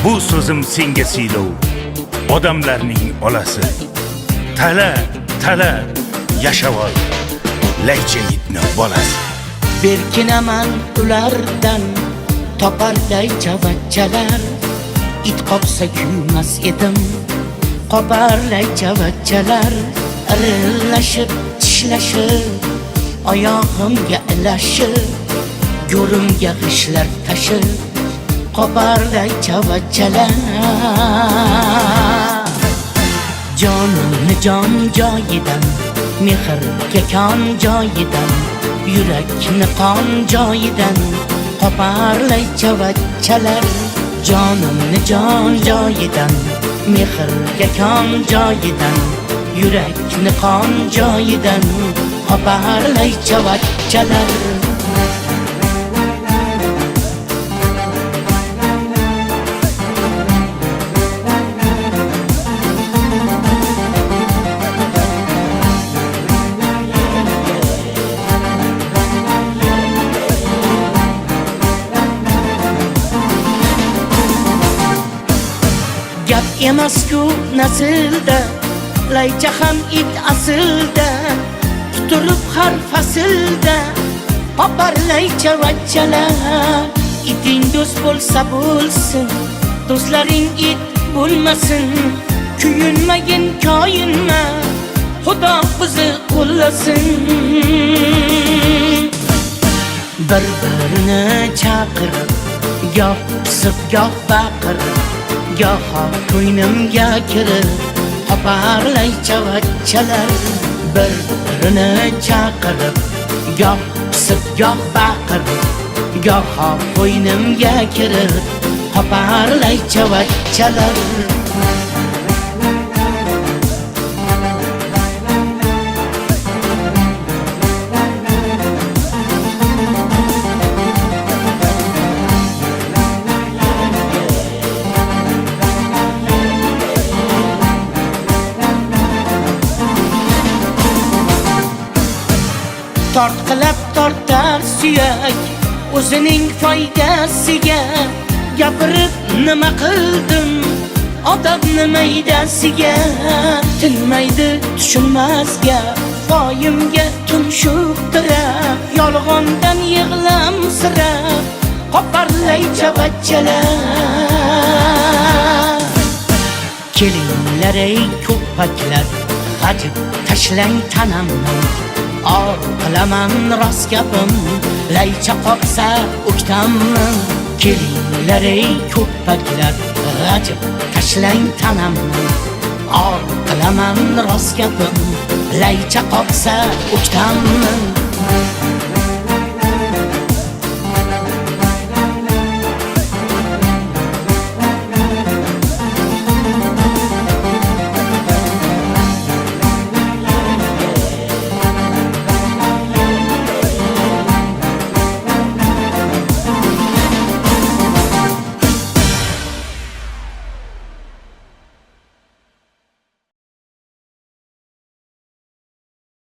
Bu so'zim senga siylov, odamlarning olasi. Tala yashavol, laycha yitni bolasi. Berkinaman ulardan toparday chavachchalar. It qopsa kuymas edim, qoparlay chavachchalar. Irillashib, tishlashib, oyog'imga ilashib, go'rimga g'ishlar tashib, qoparlay chavachchalar. Jonimni jon joyidan, mehrga kon joyidan, yurakni qon joyidan, qoparlay chavachchalar. Jonimni jon joyidan, mehrga kon joyidan, yurakni qon joyidan, qoparlay chavachchalar. Gap emas-ku naslda, laycha ham it aslda, tutilib har faslda, qoparlay chavachchalar. Iting do'st bo'lsa bo'lsin, do'stlaring it bo'lmasin. Kuyinmagin, koyinma, Xudo bizni qo'llasin. Bir-birini chaqirib, goh pisib, goh baqirib, goho ko'ynimga kirib, qoparlay chavachchalar. Bir-birini chaqirib, goh pisib, goh baqirib, goho ko'ynimga kirib, qoparlay chavachchalar. Tortqilab tortar suyak, o'zining foydasiga. Gapirib nima qildim, odamni maydasiga. Tinmaydi tushunmas gap, foyimga tumshuq tirab, yolg'ondan yig'lamsirab, qoparlay chavachchalar. Kelinglar ey ko'paklar, g'ajib tashlang tanamni. Or qilaman rost gapim, laycha qoqsa o'ktamni. Kelinglar ey ko'paklar, g'ajib tashlang tanamni. Or qilaman rost gapim, laycha qoqsa o'ktamni.